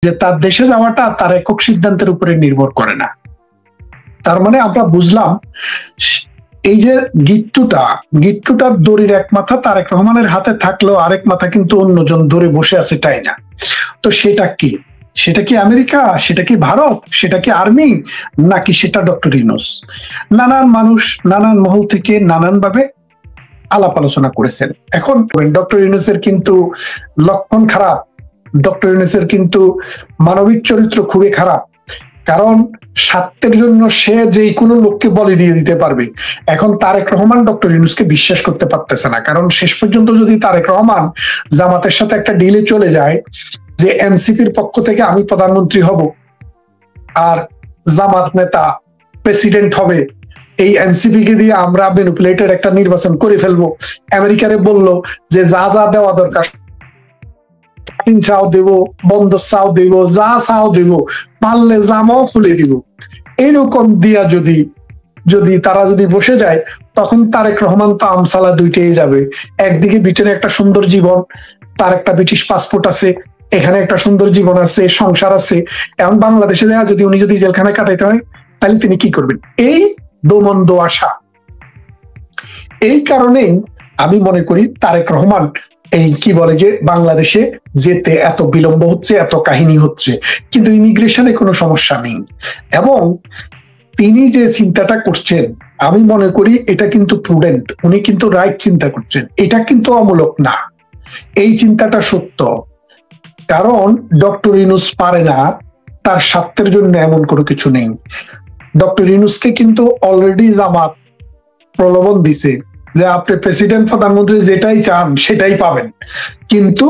যে তার দেশে যাওয়াটা তার একক সিদ্ধান্তের উপরে নির্ভর করে না। তার মানে আমরা বুঝলাম এই যে গিট্টুটার দড়ির এক মাথা তারেক রহমানের হাতে থাকলেও আরেক মাথা কিন্তু অন্যজন ধরে বসে আছে, তাই না? তো সেটা কি? সেটা কি আমেরিকা? সেটা কি ভারত? সেটা কি আর্মি? নাকি সেটা ডক্টর ইউনূস? নানান মানুষ নানান মহল থেকে নানান ভাবে আলাপ আলোচনা করেছেন। এখন ডক্টর ইউনূসের কিন্তু লক্ষণ খারাপ, ডক্টর ইউনূসের কিন্তু মানবিক চরিত্র খুবই খারাপ। কারণ স্বার্থের জন্য সে যে কোনো লোককে বলি দিয়ে দিতে পারবে। এখন তারেক রহমান ডক্টর ইউনূসকে বিশ্বাস করতে পারতেছে না, কারণ শেষ পর্যন্ত যদি তারেক রহমান জামাতের সাথে একটা ডিলে চলে যায় যে এনসিপির পক্ষ থেকে আমি প্রধানমন্ত্রী হব আর জামাত নেতা প্রেসিডেন্ট হবে, এই এনসিপি কে দিয়ে আমরা ম্যানিপুলেটেড একটা নির্বাচন করে ফেলবো, আমেরিকারে বললো যে যা যা দেওয়া দরকার চাও দেব, বন্ধ চাও দেব, যা চাও দেব, পারলে জামাও খুলে দিব, এইরকম দিয়া যদি তারা বসে যায়, তখন তারেক রহমান তো আমসালা দুইটাই যাবে। একদিকে ব্রিটেনে একটা সুন্দর জীবন, তার একটা ব্রিটিশ পাসপোর্ট আছে, এখানে একটা সুন্দর জীবন আছে, সংসার আছে। এখন বাংলাদেশে দেওয়া উনি যদি জেলখানায় কাটাইতে হয়, তাহলে তিনি কি করবেন? এই দোমন্দ আশা। এই কারণেই আমি মনে করি তারেক রহমান এই কি বলে যে বাংলাদেশে যেতে এত বিলম্ব হচ্ছে, এত কাহিনী হচ্ছে, কিন্তু ইমিগ্রেশনে কোনো সমস্যা নেই। এবং তিনি যে চিন্তাটা করছেন আমি মনে করি এটা কিন্তু প্রুডেন্ট, উনি কিন্তু রাইট চিন্তা করছেন, এটা কিন্তু অমূলক না, এই চিন্তাটা সত্য। কারণ ডক্টর ইউনূস পারে না, তার স্বার্থের জন্য এমন কোনো কিছু নেই। ডক্টর ইউনূসকে কিন্তু অলরেডি জামাত প্রলোভন দিছে যে আপনি প্রেসিডেন্ট প্রধানমন্ত্রী যেটাই চান সেটাই পাবেন, কিন্তু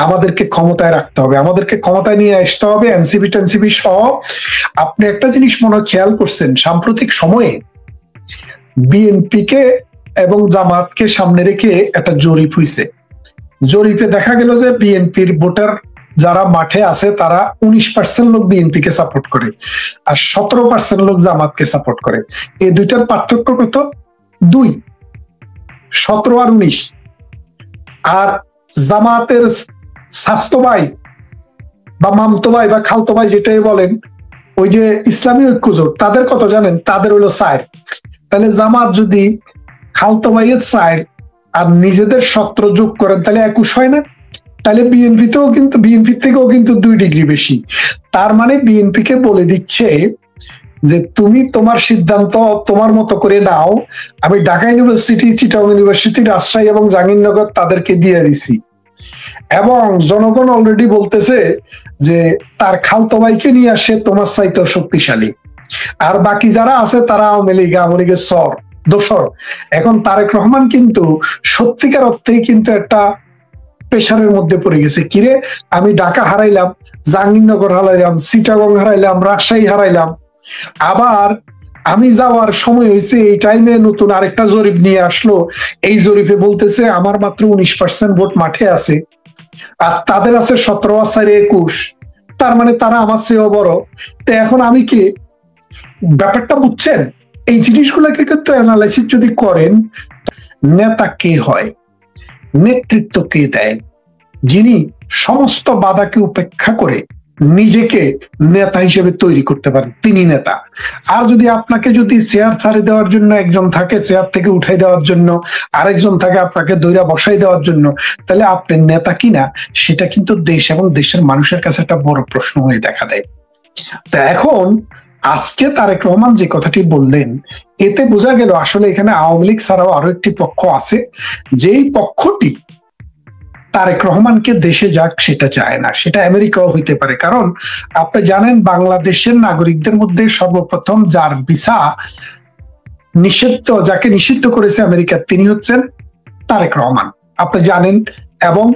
আমাদেরকে ক্ষমতায় রাখতে হবে, আমাদেরকে ক্ষমতায় নিয়ে আসতে হবে, এনসিপি টেনসিপি সহ। আপনি একটা জিনিস মনে খেয়াল করছেন, সাম্প্রতিক সময়ে বিএনপি কে এবং জামাতকে সামনে রেখে একটা জরিপ হইছে। জরিপে দেখা গেল যে বিএনপির ভোটার যারা মাঠে আছে তারা 19% লোক বিএনপি কে সাপোর্ট করে আর 17% লোক জামাতকে সাপোর্ট করে। এই দুইটার পার্থক্য কত? 2, 17 আর 19। আর জামাতের স্বাস্থ্য ভাই বা মামতো ভাই বা খালতো ভাই যেটাই বলেন, ওই যে ইসলামী ঐক্যজোট, তাদের কত জানেন? তাদের হলো 4। তাহলে জামাত যদি খালতো ভাইয়ের 4 আর নিজেদের 17 যোগ করেন তাহলে 21 হয় না? তাহলে বিএনপি থেকেও কিন্তু 2 ডিগ্রি বেশি। তার মানে বিএনপি কে বলে দিচ্ছে যে তুমি তোমার সিদ্ধান্ত তোমার মতো করে নাও, আমি ঢাকা ইউনিভার্সিটি, চিটাগং ইউনিভার্সিটি, রাজশাহী এবং জাহাঙ্গীরনগর তাদেরকে দিয়ে দিছি। এবং জনগণ অলরেডি বলতেছে যে তার খালতো ভাইকে নিয়ে আসে তোমার চাইতে শক্তিশালী, আর বাকি যারা আছে তারা আওয়ামী লীগের দোসর। এখন তারেক রহমান কিন্তু সত্যিকার অর্থেই কিন্তু একটা প্রেশারের মধ্যে পড়ে গেছে। কিরে, আমি ঢাকা হারাইলাম, জাহাঙ্গীরনগর হারাইলাম, চিটাগং হারাইলাম, রাজশাহী হারাইলাম, আবার আমি যাওয়ার সময় হয়েছে এই টাইমে নতুন আরেকটা জরিপ নিয়ে আসলো। এই জরিপে বলতেছে আমার মাত্র 19% ভোট মাঠে আছে আর তাদের আছে 17 আর 4 21। তার মানে তারা আমার চেয়েও বড়। তো এখন আমি কি? ব্যাপারটা বুঝছেন? এই জিনিসগুলোকে কিন্তু অ্যানালাইসিস যদি করেন, নেতা কে হয়, নেতৃত্ব কে দেয়, যিনি সমস্ত বাধাকে উপেক্ষা করে নিজেকে নেতা হিসেবে তৈরি করতে পারেন, তিনি নেতা। আর যদি আপনাকে চেয়ার ছাড়ে দেওয়ার জন্য একজন থাকে, চেয়ার থেকে উঠাই দেওয়ার জন্য আরেকজন থাকে আপনাকে দইরা বসাই দেওয়ার জন্য, তাহলে আপনি নেতা কিনা সেটা কিন্তু দেশ এবং দেশের মানুষের কাছে একটা বড় প্রশ্ন হয়ে দেখা দেয়। তা এখন আজকে তারেক রহমান যে কথাটি বললেন, এতে বোঝা গেল আসলে এখানে আওয়ামী লীগ ছাড়াও আরো একটি পক্ষ আছে, যেই পক্ষটি তারেক রহমানকে দেশে যাক সেটা চায় না। সেটা আমেরিকাও হইতে পারে, কারণ আপনি জানেন বাংলাদেশের নাগরিকদের মধ্যে সর্বপ্রথম যার ভিসা যাকে নিষিদ্ধ করেছে আমেরিকা, তিনি হচ্ছেন তারেক রহমান, আপনি জানেন। এবং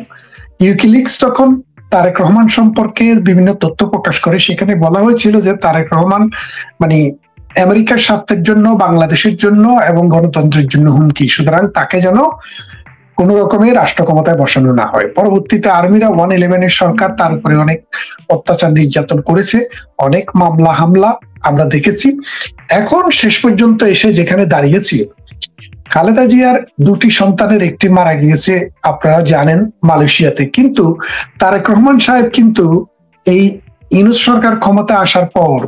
উইকিলিক্স তখন তারেক রহমান সম্পর্কে বিভিন্ন তথ্য প্রকাশ করে, সেখানে বলা হয়েছিল যে তারেক রহমান আমেরিকার স্বার্থের জন্য, বাংলাদেশের জন্য এবং গণতন্ত্রের জন্য হুমকি, সুতরাং তাকে যেন কোন রকমের রাষ্ট্র ক্ষমতায় বসানো না হয়। পরবর্তীতে আর্মিরা 111 সরকার তার উপরে অনেক অত্যাচার নির্যাতন করেছে, অনেক মামলা হামলা আমরা দেখেছি। এখন শেষ পর্যন্ত এসে যেখানে দাঁড়িয়েছি, খালেদা জিয়ার 2টি সন্তানের একটি মারা গিয়েছে আপনারা জানেন মালয়েশিয়াতে, কিন্তু তারেক রহমান সাহেব কিন্তু এই ইউনূস সরকার ক্ষমতা আসার পর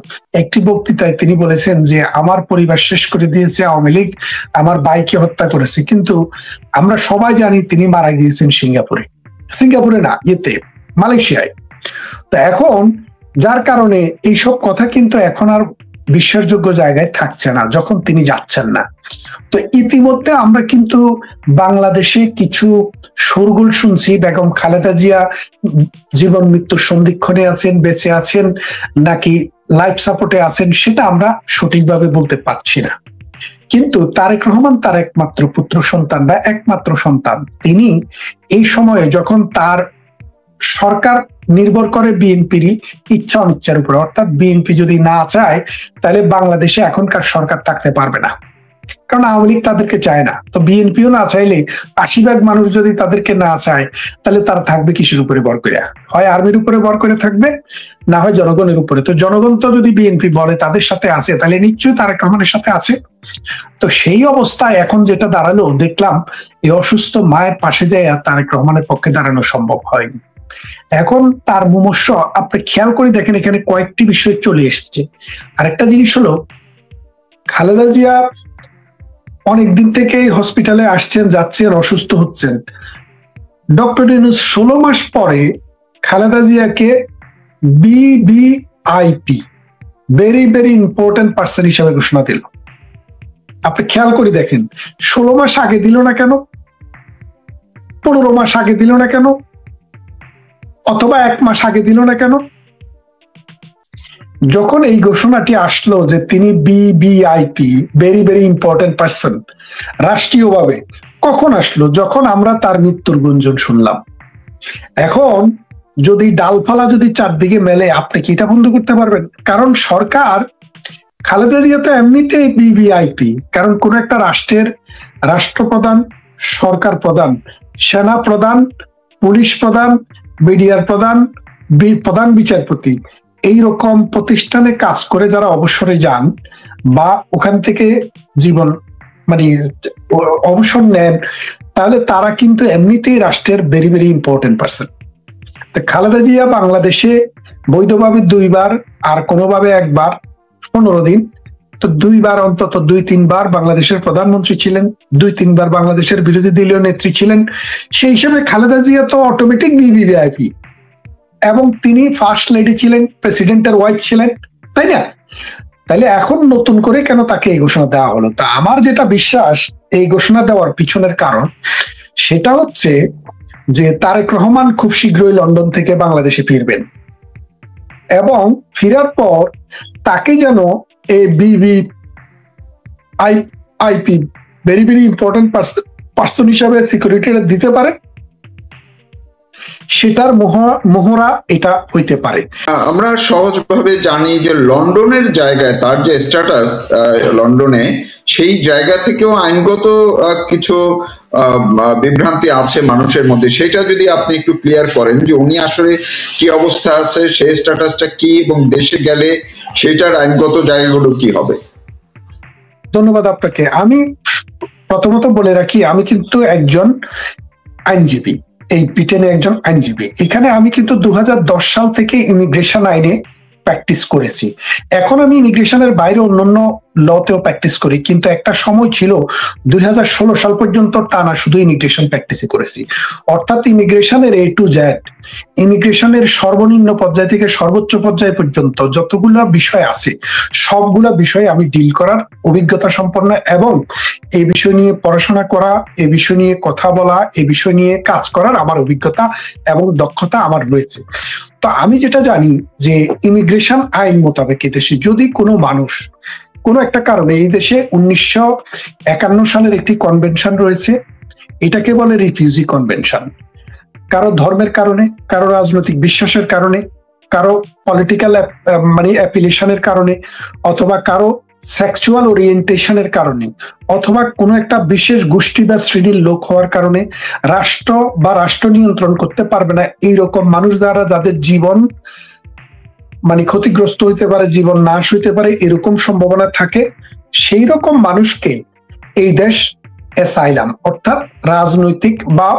একটি বক্তৃতায় তিনি বলেছেন যে আমার পরিবার শেষ করে দিয়েছে আওয়ামী লীগ, আমার ভাইকে হত্যা করেছে, কিন্তু আমরা সবাই জানি তিনি মারা গিয়েছেন সিঙ্গাপুরে না, মালয়েশিয়ায়। তো এখন যার কারণে এইসব কথা কিন্তু এখন আর বিশ্বাসযোগ্য জায়গায় থাকছে না যখন তিনি যাচ্ছেন না। তো ইতিমধ্যে আমরা কিন্তু বাংলাদেশে কিছু শোরগোল শুনছি, বেগম খালেদা জিয়া জীবন মৃত্যুর সন্ধিক্ষণে আছেন, বেঁচে আছেন নাকি লাইফ সাপোর্টে আছেন সেটা আমরা সঠিকভাবে বলতে পারছি না। কিন্তু তারেক রহমান তার একমাত্র পুত্র সন্তান বা একমাত্র সন্তান, তিনি এই সময়ে যখন তার সরকার নির্ভর করে বিএনপির ইচ্ছা অনিচ্ছার উপর, অর্থাৎ বিএনপি যদি না চায় তাহলে বাংলাদেশে এখনকার সরকার থাকতে পারবে না, কারণ আওয়ামী লীগ তাদেরকে চায় না। তো বিএনপিও না চাইলে ৮০% মানুষ যদি তাদেরকে না চায় তাহলে তারা থাকবে কিসের উপরে ভর করে? হয় আর্মির উপরে ভর করে থাকবে, না হয় জনগণের উপরে। তো জনগণ তো যদি বিএনপি বলে তাদের সাথে আছে, তাহলে নিশ্চয়ই তারেক রহমানের সাথে আছে। তো সেই অবস্থায় এখন যেটা দাঁড়ালো, দেখলাম এই অসুস্থ মায়ের পাশে যায় তারেক রহমানের পক্ষে দাঁড়ানো সম্ভব হয়নি। এখন তার মুমূর্ষ আপনি খেয়াল করে দেখেন, এখানে কয়েকটি বিষয় চলে এসছে। আরেকটা জিনিস হলো, খালেদা জিয়া অনেকদিন থেকেই হসপিটালে আসছেন যাচ্ছেন, অসুস্থ হচ্ছেন। ডক্টর ইউনূস 16 মাস পরে খালেদা জিয়াকে VVIP, very very important person হিসেবে ঘোষণা দিল। আপনি খেয়াল করে দেখেন, 16 মাস আগে দিল না কেন? 15 মাস আগে দিল না কেন? অথবা 1 মাস আগে দিল না কেন? যখন এই ঘোষণাটি আসলো যে তিনি VVIP, very very important person রাষ্ট্রীয়ভাবে, কখন আসলো? যখন আমরা তার মৃত্যুর গুঞ্জন শুনলাম। এখন যদি ডালপালা যদি চারদিকে মেলে, আপনি কি এটা বন্ধ করতে পারবেন? কারণ সরকার, খালেদা জিয়া তো এমনিতেই বিবিআইপি, কারণ কোন একটা রাষ্ট্রের রাষ্ট্রপ্রধান, সরকার প্রধান, সেনা প্রধান, পুলিশ প্রধান, মিডিয়ার প্রধান, প্রধান বিচারপতি, এইরকম প্রতিষ্ঠানে কাজ করে যারা অবসরে যান বা ওখান থেকে জীবন অবসর নেন, তাহলে তারা কিন্তু এমনিতেই রাষ্ট্রের ভেরি ভেরি ইম্পর্টেন্ট পার্সন। তো খালেদা জিয়া বাংলাদেশে বৈধভাবে 2 বার, আর কোনোভাবে 1 বার 15 দিন, তো 2 বার অন্তত 2-3 বার বাংলাদেশের প্রধানমন্ত্রী ছিলেন, 2-3 বার বাংলাদেশের বিরোধী দলীয় নেত্রী ছিলেন। সেই হিসেবে খালেদা জিয়া তো অটোমেটিক বিবিআইপি, এবং তিনি ফার্স্ট লেডি ছিলেন, প্রেসিডেন্টের ওয়াইফ ছিলেন, তাই না? তাইলে এখন নতুন করে কেন তাকে এই ঘোষণা দেওয়া হলো? তা আমার যেটা বিশ্বাস, এই ঘোষণা দেওয়ার পিছনের কারণ সেটা হচ্ছে যে তারেক রহমান খুব শীঘ্রই লন্ডন থেকে বাংলাদেশে ফিরবেন, এবং ফিরার পর তাকে যেন এই VVIP, very very important person হিসাবে সিকিউরিটিটা দিতে পারে, সেটার মোহরা এটা হইতে পারে। আমরা সহজভাবে জানি যে লন্ডনের জায়গায় তার যে স্ট্যাটাস, লন্ডনে সেই জায়গা থেকেও আইনগত কিছু বিভ্রান্তি আছে মানুষের মধ্যে, সেটা যদি আপনি একটু ক্লিয়ার করেন যে উনি আসলে কি অবস্থা আছে, সেই স্ট্যাটাসটা কি, এবং দেশে গেলে সেটার আইনগত জায়গাগুলো কি হবে। ধন্যবাদ আপনাকে। আমি প্রথমত বলে রাখি, আমি কিন্তু একজন আইনজীবী, এই ব্রিটেনে একজন আইনজীবী। এখানে আমি কিন্তু 2010 সাল থেকে ইমিগ্রেশন আইনে প্র্যাকটিস করেছি। এখন আমি ইমিগ্রেশনের বাইরে অন্যান্য লতেও প্র্যাকটিস করি, কিন্তু একটা সময় ছিল 2016 সাল পর্যন্ত টানা শুধু ইমিগ্রেশন প্র্যাকটিসই করেছি। অর্থাৎ ইমিগ্রেশনের A to Z, ইমিগ্রেশনের সর্বনিম্ন পর্যায় থেকে সর্বোচ্চ পর্যায় পর্যন্ত যতগুলা বিষয় আছে সবগুলা বিষয়ে আমি ডিল করার অভিজ্ঞতা সম্পন্ন, এবং এই বিষয় নিয়ে পড়াশোনা করা, এই বিষয় নিয়ে কথা বলা, এই বিষয় নিয়ে কাজ করার আমার অভিজ্ঞতা এবং দক্ষতা আমার রয়েছে। তো আমি যেটা জানি যে ইমিগ্রেশন আইন মোতাবেক দেশে যদি কোনো মানুষ কোনো একটা কারণে, এই দেশে 1951 সালের একটি কনভেনশন রয়েছে, এটাকে বলে রিফিউজি কনভেনশন। কারো ধর্মের কারণে, কারো রাজনৈতিক বিশ্বাসের কারণে, কারো পলিটিক্যাল অ্যাপিলেশনের কারণে, অথবা কারো সেক্সুয়াল ওরিয়েন্টেশনের কারণে, অথবা কোনো একটা বিশেষ গোষ্ঠী বা শ্রেণীর লোক হওয়ার কারণে রাষ্ট্র বা রাষ্ট্র নিয়ন্ত্রণ করতে পারবে না, এইরকম মানুষ দ্বারা যাদের জীবন ক্ষতিগ্রস্ত হইতে পারে, জীবন নাশ হইতে পারে, এরকম সম্ভাবনা থাকে, সেই রকম মানুষকে এই দেশ অ্যাসাইলাম, অর্থাৎ রাজনৈতিক বা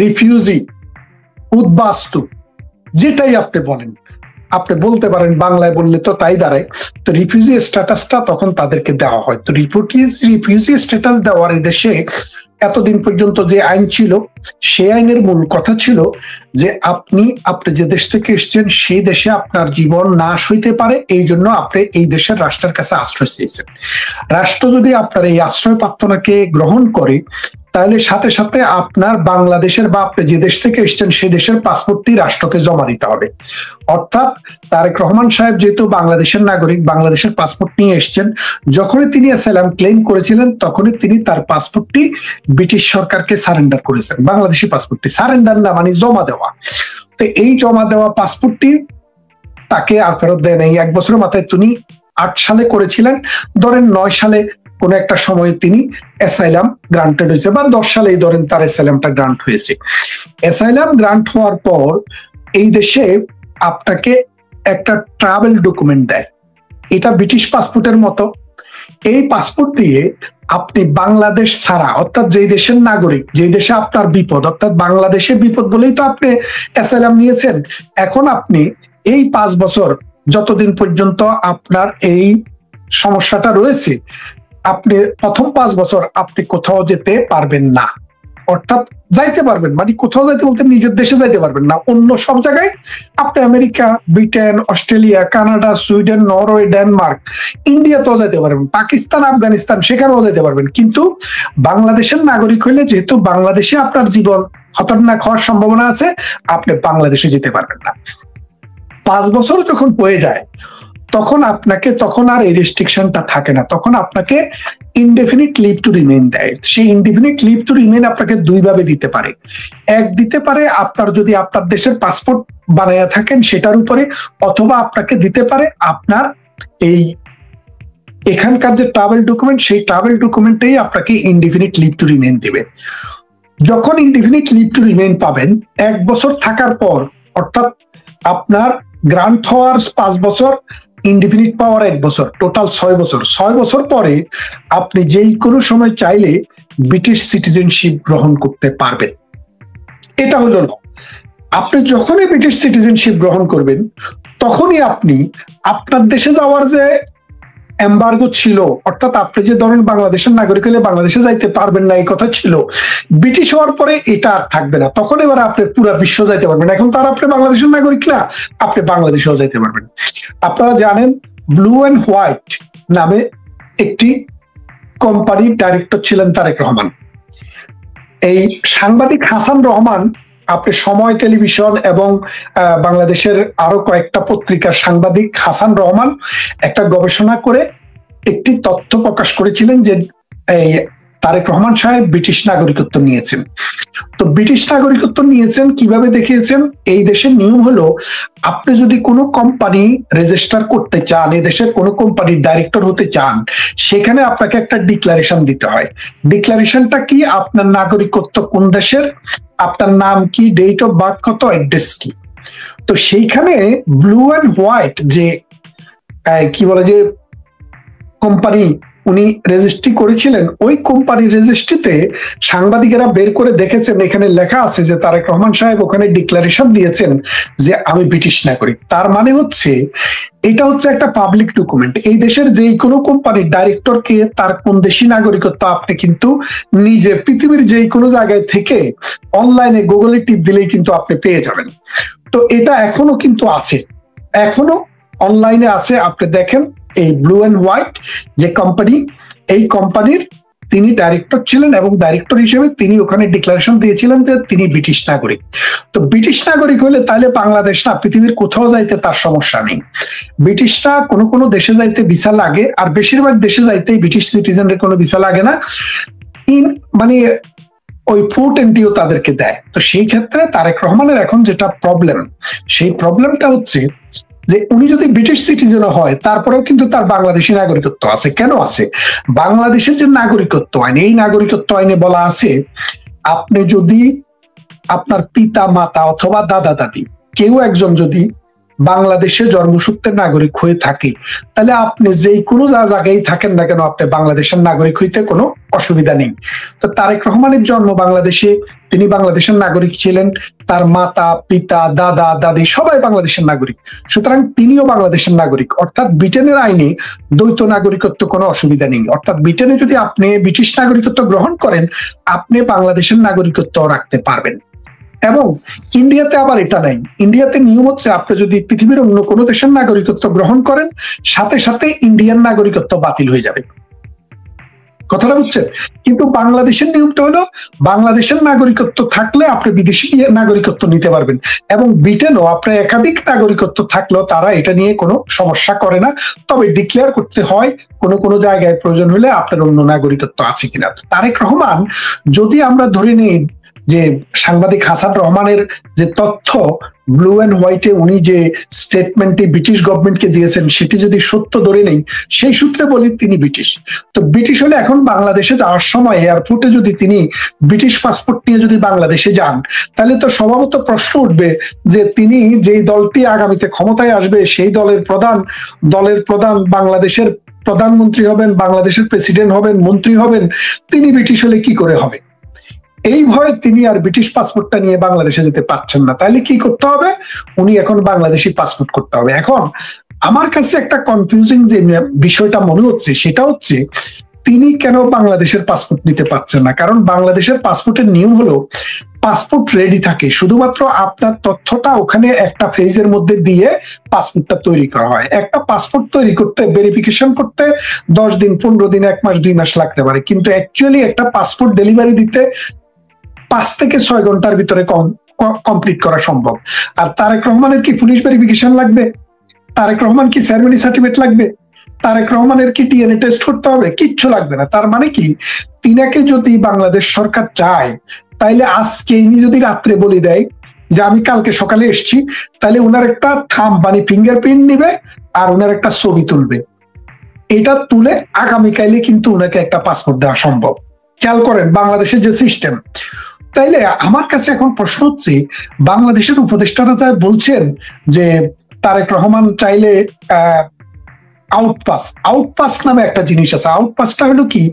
রিফিউজি, উদ্বাস্তু, যেটাই আপনি বলেন, আপনি বলতে পারেন বাংলায় বললে তো তাই দাঁড়ায়। তো রিফিউজি স্ট্যাটাসটা তখন তাদেরকে দেওয়া হয়। তো রিফিউজি স্ট্যাটাস দেওয়ার এই দেশে এতদিন পর্যন্ত যে আইন ছিল, সেই আইনের মূল কথা ছিল যে আপনি যে দেশ থেকে এসেছেন সেই দেশে আপনার জীবন নাশ হইতে পারে, এই জন্য আপনি এই দেশের রাষ্ট্রের কাছে আশ্রয় চেয়েছেন। রাষ্ট্র যদি আপনার এই আশ্রয় প্রার্থনাকে গ্রহণ করে, তাহলে সাথে সাথে আপনার বাংলাদেশের বা আপনি যে দেশ থেকে এসেছেন সেই দেশের পাসপোর্টটি রাষ্ট্রকে জমা দিতে হবে। অর্থাৎ তারেক রহমান সাহেব যেহেতু বাংলাদেশের নাগরিক, বাংলাদেশের পাসপোর্ট নিয়ে এসেছেন, যখনই তিনি অ্যাসাইলাম ক্লেম করেছিলেন তখনই তিনি তার পাসপোর্টটি ব্রিটিশ সরকারকে সারেন্ডার করেছেন। বাংলাদেশি পাসপোর্টটি সারেন্ডার না, মানে জমা দেওয়া। তো এই জমা দেওয়া পাসপোর্টটি তাকে আর ফেরত দেয় নাই। 1 বছরের মাথায় তিনি 8 সালে করেছিলেন, ধরেন 9 সালে কোন একটা সময় তিনি অ্যাসাইলাম গ্রান্টেড হয়েছে, বা 10 সালেই ধরেন তার অ্যাসাইলামটা গ্রান্ট হয়েছে। অ্যাসাইলাম গ্রান্ট হওয়ার পর এই দেশে আপনাকে একটা ট্রাভেল ডকুমেন্ট দেয়, এটা ব্রিটিশ পাসপোর্টের মতো। এই পাসপোর্ট দিয়ে আপনি বাংলাদেশ ছাড়া, অর্থাৎ যেই দেশের নাগরিক, যেই দেশে আপনার বিপদ, অর্থাৎ বাংলাদেশে বিপদ বলেই তো আপনি অ্যাসাইলাম নিয়েছেন, এখন আপনি এই 5 বছর যতদিন পর্যন্ত আপনার এই সমস্যাটা রয়েছে, আপনি প্রথম 5 বছর আপনি কোথাও যেতে পারবেন না। অর্থাৎ যাইতে পারবেন মানে কোথাও যাইতে বলতে নিজের দেশে যাইতে পারবেন না, অন্য সব জায়গায় আপনি America, Britain, Australia, Canada, Sweden, Norway, Denmark, ইন্ডিয়াতেও যাইতে পারবেন, পাকিস্তান, আফগানিস্তান সেখানেও যাইতে পারবেন। কিন্তু বাংলাদেশের নাগরিক হইলে, যেহেতু বাংলাদেশে আপনার জীবন খতরনাক হওয়ার সম্ভাবনা আছে, আপনি বাংলাদেশে যেতে পারবেন না। 5 বছর যখন হয়ে যায় তখন আপনাকে, তখন আর এই রেস্ট্রিকশনটা থাকে না, তখন আপনাকে ইনডেফিনিট লিভ টু রিমেইন দেয়। সেই ইনডেফিনিট লিভ টু রিমেইন আপনাকে 2 ভাবে দিতে পারে। এক দিতে পারে আপনার যদি আপনার দেশের পাসপোর্ট বানায়া থাকেন সেটার উপরে, অথবা আপনাকে দিতে পারে আপনার এই এখানকার যে ট্রাভেল ডকুমেন্ট, সেই ট্রাভেল ডকুমেন্টেই আপনাকে ইনডেফিনিট লিভ টু রিমেইন দিবে। যখন ইনডেফিনিট লিভ টু রিমেইন পাবেন 1 বছর থাকার পর, অর্থাৎ আপনার গ্রান্ট হওয়ার 5 বছর, ইনডিফিনিট পাওয়ার 1 বছর, টোটাল 6 বছর। 6 বছর পরে আপনি যেই কোনো সময় চাইলে ব্রিটিশ সিটিজেনশিপ গ্রহণ করতে পারবেন। এটা হলো না, আপনি যখনই ব্রিটিশ সিটিজেনশিপ গ্রহণ করবেন তখনই আপনি আপনার দেশে যাওয়ার যে এম্বার্গো ছিল, অর্থাৎ আপনি যে ধরেন বাংলাদেশের নাগরিক হলে বাংলাদেশে যাইতে পারবেন না এই কথা ছিল, ব্রিটিশ হওয়ার পরে এটা আর থাকবে না। তখন এবার আপনি পুরো বিশ্ব যাইতে পারবেন। এখন তো আর আপনি বাংলাদেশের নাগরিক না, আপনি বাংলাদেশেও যাইতে পারবেন। আপনারা জানেন ব্লু অ্যান্ড হোয়াইট নামে একটি কোম্পানির ডাইরেক্টর ছিলেন তারেক রহমান। এই সাংবাদিক হাসান রহমান, আপনি সময় টেলিভিশন এবং বাংলাদেশের আরো কয়েকটা পত্রিকার সাংবাদিক হাসান রহমান একটা গবেষণা করে একটি তথ্য প্রকাশ করেছিলেন যে এই তারেক রহমান সাহেব ব্রিটিশ নাগরিকত্ব নিয়েছেন। তো ব্রিটিশ নাগরিকত্ব নিয়েছেন কিভাবে দেখিয়েছেন? এই দেশের নিয়ম হলো, আপনি যদি কোনো কোম্পানি রেজিস্টার করতে চান, এই দেশের কোনো কোম্পানির ডাইরেক্টর হতে চান, সেখানে আপনাকে একটা ডিক্লারেশন দিতে হয়। ডিক্লারেশনটা কি? আপনার নাগরিকত্ব কোন দেশের, আপনার নাম কি, ডেট অফ বার্থ কত, অ্যাড্রেস কি। তো সেইখানে ব্লু অ্যান্ড হোয়াইট যে কি বলে যে কোম্পানি উনি রেজিস্ট্রি করেছিলেন, ওই কোম্পানির রেজিস্ট্রিতে সাংবাদিকেরা বের করে দেখেছেন, এখানে লেখা আছে যে তারেক রহমান সাহেব ওখানে ডিক্লারেশন দিয়েছেন যে আমি ব্রিটিশ নাগরিক। তার মানে হচ্ছে এটা হচ্ছে একটা পাবলিক ডকুমেন্ট। এই দেশের যে কোনো কোম্পানির ডাইরেক্টরকে তার কোন দেশি নাগরিকত্ব আপনি কিন্তু নিজে পৃথিবীর যে কোনো জায়গায় থেকে অনলাইনে গুগলে টিপ দিলেই কিন্তু আপনি পেয়ে যাবেন। তো এটা এখনো কিন্তু আছে, এখনো অনলাইনে আছে। আপনি দেখেন এই ব্লু অ্যান্ড হোয়াইট যে কোম্পানি, এই কোম্পানির তিনি ডাইরেক্টর ছিলেন এবং ডাইরেক্টর হিসেবে তিনি ওখানে ডিক্লারেশন দিয়েছিলেন যে তিনি ব্রিটিশ নাগরিক। তো ব্রিটিশ নাগরিক হলে তাহলে বাংলাদেশ না, পৃথিবীর কোথাও যাইতে তার সমস্যা নেই। ব্রিটিশরা কোনো কোনো দেশে যাইতে ভিসা লাগে, আর বেশিরভাগ দেশে যাইতেই ব্রিটিশ সিটিজেনদের কোনো ভিসা লাগে না, মানে ওই ফুড এন্ট্রিও তাদেরকে দেয়। তো সেই ক্ষেত্রে তারেক রহমানের এখন যেটা প্রবলেম, সেই প্রবলেমটা হচ্ছে যে উনি যদি ব্রিটিশ সিটিজেন হয় তারপরেও কিন্তু তার বাংলাদেশি নাগরিকত্ব আছে। কেন আছে? বাংলাদেশের যে নাগরিকত্ব আইন, এই নাগরিকত্ব আইনে বলা আছে, আপনি যদি আপনার পিতা মাতা অথবা দাদা দাদি কেউ একজন যদি বাংলাদেশে জন্মসূত্রের নাগরিক হয়ে থাকে, তাহলে আপনি যে কোনো জায়গায় থাকেন না কেন আপনি বাংলাদেশের নাগরিক হইতে কোনো অসুবিধা নেই। তো তারেক রহমানের জন্ম বাংলাদেশে, তিনি বাংলাদেশের নাগরিক ছিলেন, তার মাতা পিতা দাদা দাদি সবাই বাংলাদেশের নাগরিক, সুতরাং তিনিও বাংলাদেশের নাগরিক। অর্থাৎ ব্রিটেনের আইনে দ্বৈত নাগরিকত্ব কোনো অসুবিধা নেই। অর্থাৎ ব্রিটেনে যদি আপনি ব্রিটিশ নাগরিকত্ব গ্রহণ করেন, আপনি বাংলাদেশের নাগরিকত্ব রাখতে পারবেন। এবং ইন্ডিয়াতে আবার এটা নাই। ইন্ডিয়াতে নিয়ম হচ্ছে আপনি যদি পৃথিবীর অন্য কোনো দেশের নাগরিকত্ব গ্রহণ করেন, সাথে সাথে ইন্ডিয়ান নাগরিকত্ব বাতিল হয়ে যাবে। কথাটা বুঝছেন? কিন্তু বাংলাদেশের নিয়মটা হলো বাংলাদেশের নাগরিকত্ব থাকলে আপনি বিদেশি নাগরিকত্ব নিতে পারবেন, এবং ব্রিটেনও আপনার একাধিক নাগরিকত্ব থাকলেও তারা এটা নিয়ে কোনো সমস্যা করে না। তবে ডিক্লেয়ার করতে হয় কোনো কোনো জায়গায় প্রয়োজন হলে আপনার অন্য নাগরিকত্ব আছে কিনা। তারেক রহমান, যদি আমরা ধরে নিই যে সাংবাদিক হাসান রহমানের যে তথ্য ব্লু অ্যান্ড হোয়াইটে উনি যে স্টেটমেন্টটি ব্রিটিশ গভর্নমেন্টকে দিয়েছেন সেটি যদি সত্য ধরে নেই, সেই সূত্রে বলি তিনি ব্রিটিশ। তো ব্রিটিশ হলে এখন বাংলাদেশে যাওয়ার সময় এয়ারপোর্টে যদি তিনি ব্রিটিশ পাসপোর্ট নিয়ে যদি বাংলাদেশে যান, তাহলে তো স্বভাবত প্রশ্ন উঠবে যে তিনি যেই দলটি আগামীতে ক্ষমতায় আসবে সেই দলের প্রধান বাংলাদেশের প্রধানমন্ত্রী হবেন, বাংলাদেশের প্রেসিডেন্ট হবেন, মন্ত্রী হবেন, তিনি ব্রিটিশ হলে কি করে হবে? এই ভয়ে তিনি আর ব্রিটিশ পাসপোর্টটা নিয়ে বাংলাদেশে যেতে পারছেন না। তাহলে কি করতে হবে? উনি এখন বাংলাদেশি পাসপোর্ট করতে হবে। এখন আমার কাছে একটা কনফিউজিং যে বিষয়টা মনে হচ্ছে সেটা হচ্ছে তিনি কেন বাংলাদেশের পাসপোর্ট নিতে পারছেন না। কারণ বাংলাদেশের পাসপোর্টের নিয়ম হলো পাসপোর্ট রেডি থাকে, শুধুমাত্র আপনার তথ্যটা ওখানে একটা ফেজের মধ্যে দিয়ে পাসপোর্টটা তৈরি করা হয়। একটা পাসপোর্ট তৈরি করতে ভেরিফিকেশন করতে 10 দিন 15 দিন 1 মাস 2 মাস লাগতে পারে, কিন্তু অ্যাকচুয়ালি একটা পাসপোর্ট ডেলিভারি দিতে 5 থেকে 6 ঘন্টার ভিতরে কমপ্লিট করা সম্ভব। আর তারেক রহমানের কি পুলিশ ভেরিফিকেশন লাগবে? তারেক রহমান কি সেরেমনি সার্টিফিকেট লাগবে? তারেক রহমানের কি ডিএনএ টেস্ট করতে হবে? কিচ্ছু লাগবে না। তার মানে কি, তিনাকে যদি বাংলাদেশ সরকার চায়, তাইলে আজকে ইনি যদি রাত্রে বলে দেয় যে আমি কালকে সকালে এসছি, তাহলে ওনার একটা থাম্ব মানে ফিঙ্গারপ্রিন্ট নিবে আর ওনার একটা ছবি তুলবে। এটা তুলে আগামীকালে কিন্তু ওনাকে একটা পাসপোর্ট দেওয়া সম্ভব। খেয়াল করেন বাংলাদেশের যে সিস্টেম। তাইলে আমার কাছে এখন প্রশ্ন হচ্ছে, বাংলাদেশের উপদেষ্টারা যা বলছেন যে তারেক রহমান চাইলে আউটপাস নামে একটা জিনিস আছে। আউটপাসটা হলো কি,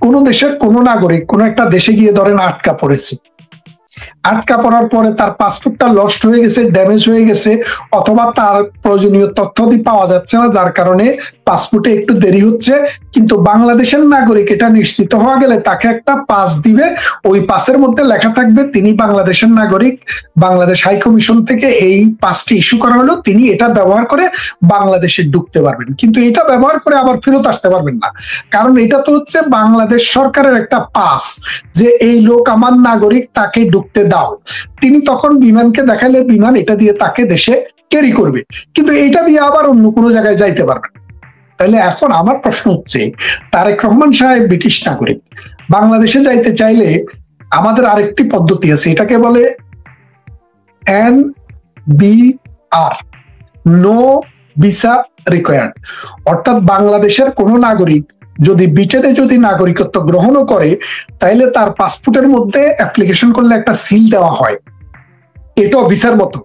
কোন দেশের কোন নাগরিক কোন একটা দেশে গিয়ে ধরেন আটকা পড়েছে, আটকা পড়ার পরে তার পাসপোর্টটা লস্ট হয়ে গেছে, ড্যামেজ হয়ে গেছে, অথবা তার প্রয়োজনীয় তথ্যাদি পাওয়া যাচ্ছে না, যার কারণে পাসপোর্টে একটু দেরি হচ্ছে। কিন্তু বাংলাদেশের নাগরিক এটা নিশ্চিত হওয়া গেলে তাকে একটা পাস দিবে, ওই পাসের মধ্যে লেখা থাকবে তিনি বাংলাদেশের নাগরিক, বাংলাদেশ হাই কমিশন থেকে এই পাসটি ইস্যু করা হলো, তিনি এটা ব্যবহার করে বাংলাদেশে ঢুকতে পারবেন। কিন্তু এটা ব্যবহার করে আবার ফেরত আসতে পারবেন না, কারণ এটা তো হচ্ছে বাংলাদেশ সরকারের একটা পাস যে এই লোক আমার নাগরিক, তাকে ঢুকতে দাও। তিনি তখন বিমানকে দেখালে বিমান এটা দিয়ে তাকে দেশে ক্যারি করবে, কিন্তু এটা দিয়ে আবার অন্য কোনো জায়গায় যাইতে পারবে। তাহলে এখন আমার প্রশ্ন হচ্ছে, তারেক রহমান সাহেব ব্রিটিশ নাগরিক, বাংলাদেশে যাইতে চাইলে আমাদের আরেকটি পদ্ধতি আছে, এটাকে বলে NBR, নো ভিসা রিকোয়ার্ড। অর্থাৎ বাংলাদেশের কোন নাগরিক যদি ব্রিটেনে যদি নাগরিকত্ব গ্রহণও করে, তাইলে তার পাসপোর্টের মধ্যে অ্যাপ্লিকেশন করলে একটা সিল দেওয়া হয়, এটাও ভিসার মতো।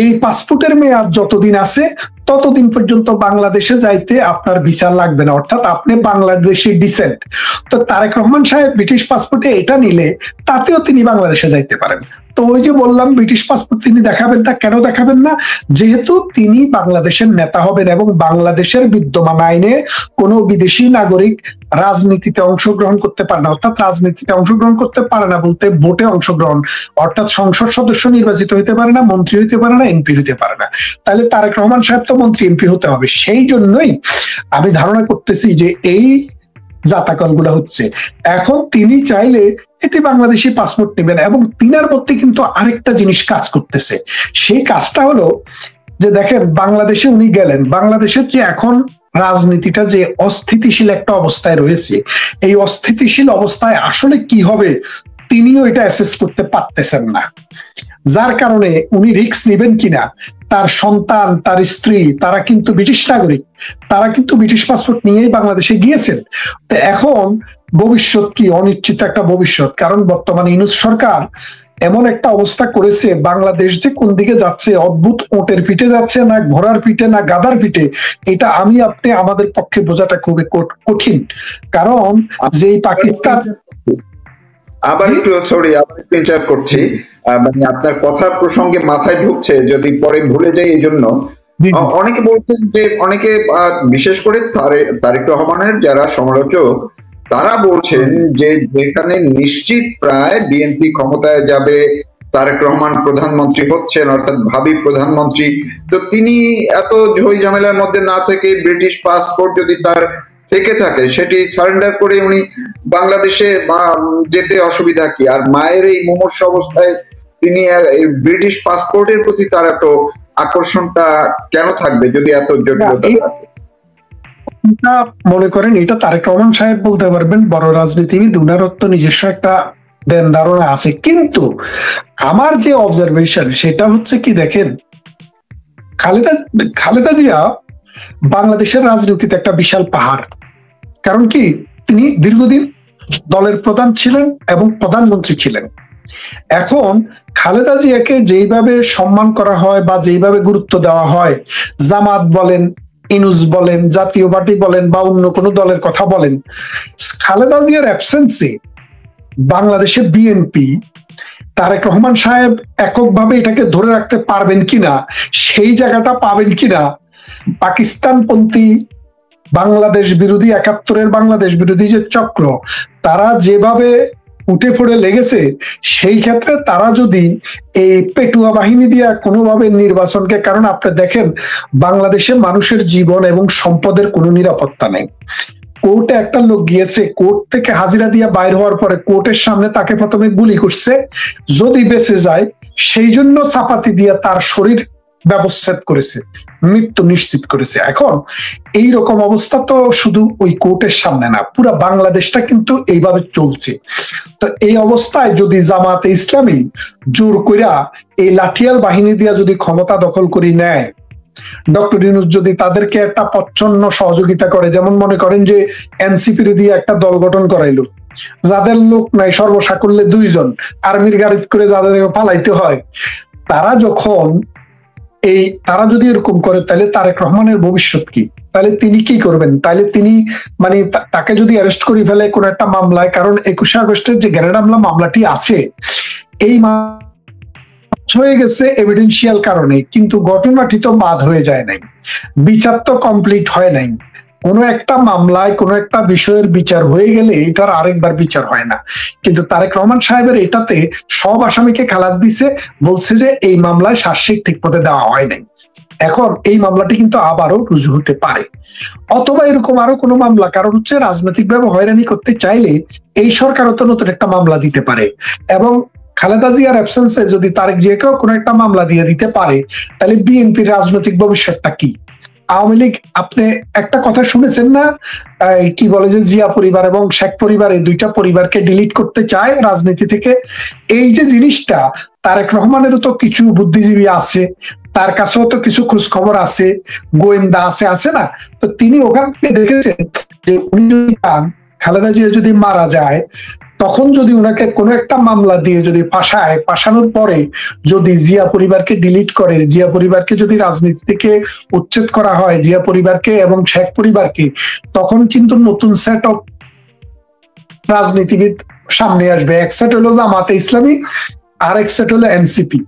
এই পাসপোর্টের মেয়াদ যতদিন আছে ততদিন পর্যন্ত বাংলাদেশে যাইতে আপনার ভিসা লাগবে না, অর্থাৎ আপনি বাংলাদেশি ডিসেন্ট। তো তারেক রহমান সাহেব ব্রিটিশ পাসপোর্টে এটা নিলে তাতেও তিনি বাংলাদেশে যাইতে পারেন। তো ওই যে বললাম ব্রিটিশ পাসপোর্ট তিনি দেখাবেন না, কেন দেখাবেন না? যেহেতু তিনি বাংলাদেশের নেতা হবেন এবং বাংলাদেশের বিদ্যমান আইনে কোনো বিদেশি নাগরিক রাজনীতিতে অংশগ্রহণ করতে পারে না। অর্থাৎ রাজনীতিতে অংশগ্রহণ করতে পারে না বলতে ভোটে অংশগ্রহণ, অর্থাৎ সংসদ সদস্য নির্বাচিত হইতে পারে না, মন্ত্রী হইতে পারে না, এমপি হইতে পারে না। তাহলে তারেক রহমান সাহেব তো মন্ত্রী এমপি হতে হবে। সেই জন্যই আমি ধারণা করতেছি যে এই জাতাকল গুলা হচ্ছে। এখন তিনি চাইলে এটি বাংলাদেশি পাসপোর্ট নেবেন, এবং তিনার মধ্যে কিন্তু আরেকটা জিনিস কাজ করতেছে। সেই কাজটা হলো যে দেখেন বাংলাদেশে উনি গেলেন, বাংলাদেশের যে এখন রাজনীতিটা যে অস্থিতিশীল একটা অবস্থায় রয়েছে, এই অস্থিতিশীল অবস্থায় আসলে কি হবে তিনিও এটা অ্যাসেস করতে পারতেছেন না, যার কারণে উনি রিস্ক নেবেন কিনা। তার সন্তান, তার স্ত্রী, তারা কিন্তু ব্রিটিশ নাগরিক, তারা কিন্তু ব্রিটিশ পাসপোর্ট নিয়েই বাংলাদেশে গিয়েছেন। তো এখন ভবিষ্যৎ কি, অনিশ্চিত একটা ভবিষ্যৎ। কারণ বর্তমানে ইউনূস সরকার এমন একটা অবস্থা করেছে, বাংলাদেশ যে কোন দিকে যাচ্ছে, অদ্ভুত ওটের পিঠে যাচ্ছে না ঘোড়ার পিঠে না গাধার পিঠে, এটা আমি আপনি আমাদের পক্ষে বোঝাটা খুবই কঠিন। কারণ যেই পাকিস্তান, আবার একটু সরি, আবার একটু ইন্টারাপ্ট করছি, মানে আপনার কথার প্রসঙ্গে মাথায় ঢুকছে, যদি পরে ভুলে যাই এই জন্য। অনেকে বলছেন যে, অনেকে বিশেষ করে তারেক রহমানের যারা সমালোচক, তারা বলছেন যে যেখানে নিশ্চিত প্রায় বিএনপি ক্ষমতায় যাবে, তারেক রহমান প্রধানমন্ত্রী হচ্ছেন, অর্থাৎ ভাবি প্রধানমন্ত্রী, তো তিনি এত ঝই ঝামেলার মধ্যে না থেকে ব্রিটিশ পাসপোর্ট যদি তার থেকে থাকে সেটি সারেন্ডার করে উনি বাংলাদেশে যেতে অসুবিধা কি? আর মায়ের এই মুমূর্ষু অবস্থায় তিনি ব্রিটিশ পাসপোর্টের প্রতি তার এত আকর্ষণটা কেন থাকবে যদি এত জটিলতা থাকে? মনে করেন এটা তারেক রহমান সাহেব বলতে পারবেন, বড় রাজনীতিবিদ, উনার তো নিজস্ব একটা দেন ধারণা আছে। কিন্তু আমার যে অবজারভেশন সেটা হচ্ছে কি, দেখেন, খালেদা জিয়া বাংলাদেশের রাজনীতিতে একটা বিশাল পাহাড়। কারণ কি, তিনি দীর্ঘদিন দলের প্রধান ছিলেন এবং প্রধানমন্ত্রী ছিলেন। এখন খালেদা জিয়াকে যেইভাবে সম্মান করা হয় বা যেইভাবে গুরুত্ব দেওয়া হয়, জামাত বলেন, ইনুস বলেন, জাতীয় পার্টি বলেন বা অন্য কোনো দলের কথা বলেন, খালেদা জিয়ার অ্যাবসেন্সে বাংলাদেশে বিএনপি, তারেক রহমান সাহেব এককভাবে এটাকে ধরে রাখতে পারবেন কিনা, সেই জায়গাটা পাবেন কিনা, পাকিস্তানপন্থী বাংলাদেশ বিরোধী, ৭১-এর বাংলাদেশ বিরোধী যে চক্র, তারা যেভাবে উঠে পড়ে লেগেছে, সেই ক্ষেত্রে তারা যদি এই পেটুয়া বাহিনী দিয়ে কোনোভাবে নির্বাচনকে, কারণ আপনি দেখেন বাংলাদেশে মানুষের জীবন এবং সম্পদের কোনো নিরাপত্তা নেই। কোর্টে একটা লোক গিয়েছে, কোর্ট থেকে হাজিরা দিয়ে বাইর হওয়ার পরে কোর্টের সামনে তাকে প্রথমে গুলি করছে, যদি বেঁচে যায় সেই জন্য চাপাতি দিয়ে তার শরীর ব্যবচ্ছেদ করেছে, মৃত্যু নিশ্চিত করেছে। এখন এই রকম অবস্থা তো শুধু ওই কোর্টের সামনে না, পুরো বাংলাদেশটা কিন্তু এইভাবে চলছে। তো এই অবস্থায় যদি জামাতে ইসলামী জোর কইরা এই লাঠিয়াল বাহিনী দিয়া যদি ক্ষমতা দখল করে নেয়, ডক্টর ইউনূস যদি তাদেরকে একটা প্রচ্ছন্ন সহযোগিতা করে, যেমন মনে করেন যে এনসিপি দিয়ে একটা দল গঠন করাইলো, যাদের লোক নাই, সর্বসাকুল্যে 2 জন, আর্মির গাড়ি করে যাদের পালাইতে হয়, তারা যদি এরকম করে, তাহলে তারেক রহমানের ভবিষ্যৎ কি? তাহলে তিনি কি করবেন? তাহলে তিনি মানে তাকে যদি অ্যারেস্ট করে ফেলে কোন একটা মামলায়, কারণ 21শে আগস্টের যে গ্রেনেড হামলা মামলাটি আছে, এই হয়ে গেছে এভিডেন্সিয়াল কারণে, কিন্তু ঘটনাটি তো বাদ হয়ে যায় নাই, বিচার তো কমপ্লিট হয় নাই। কোনো একটা মামলায় কোনো একটা বিষয়ের বিচার হয়ে গেলে এটার আরেকবার বিচার হয় না। কিন্তু তারেক রহমান সাহেবের এটাতে সব আসামিকে খালাস দিছে, বলছে যে এই মামলায় সাক্ষ্য ঠিক মতো দেওয়া হয় নাই। এখন এই মামলাটি কিন্তু আবারও রুজু হতে পারে, অথবা এরকম আরো কোনো মামলা, কারণ হচ্ছে রাজনৈতিকভাবে হয়রানি করতে চাইলে এই সরকারও তো নতুন একটা মামলা দিতে পারে, এবং খালেদা জিয়ার অ্যাবসেন্সে যদি তারেক জিয়াকেও কোনো একটা মামলা দিয়ে দিতে পারে, তাহলে বিএনপির রাজনৈতিক ভবিষ্যৎটা কি? আওয়ামী লীগ, আপনি একটা কথা শুনেছেন না, কি বলে যে জিয়া পরিবার এবং শেখ পরিবার, এই 2টা পরিবারকে ডিলিট করতে চায় রাজনীতি থেকে। এই যে জিনিসটা, তারেক রহমানেরও তো কিছু বুদ্ধিজীবী আছে, তার কাছেও তো কিছু খোঁজ খবর আছে, গোয়েন্দা আছে না? তো তিনি ওখান থেকে দেখেছেন যে উনি যদি খালেদা জিয়া যদি মারা যায়, তখন যদি ওনাকে কোনো একটা মামলা দিয়ে যদি ফাঁসানোর পরে যদি জিয়া পরিবারকে ডিলিট করে, জিয়া পরিবারকে যদি রাজনীতি থেকে উচ্ছেদ করা হয়, জিয়া পরিবারকে এবং শেখ পরিবারকে, তখন কিন্তু নতুন সেট অফ রাজনীতিবিদ সামনে আসবে। এক সেট হলো জামাতে ইসলামী, আর এক সেট হলো এনসিপি।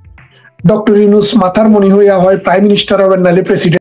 ডক্টর ইউনূস মাথার মনি হইয়া হয় প্রাইম মিনিস্টার হবেন, নাহলে প্রেসিডেন্ট।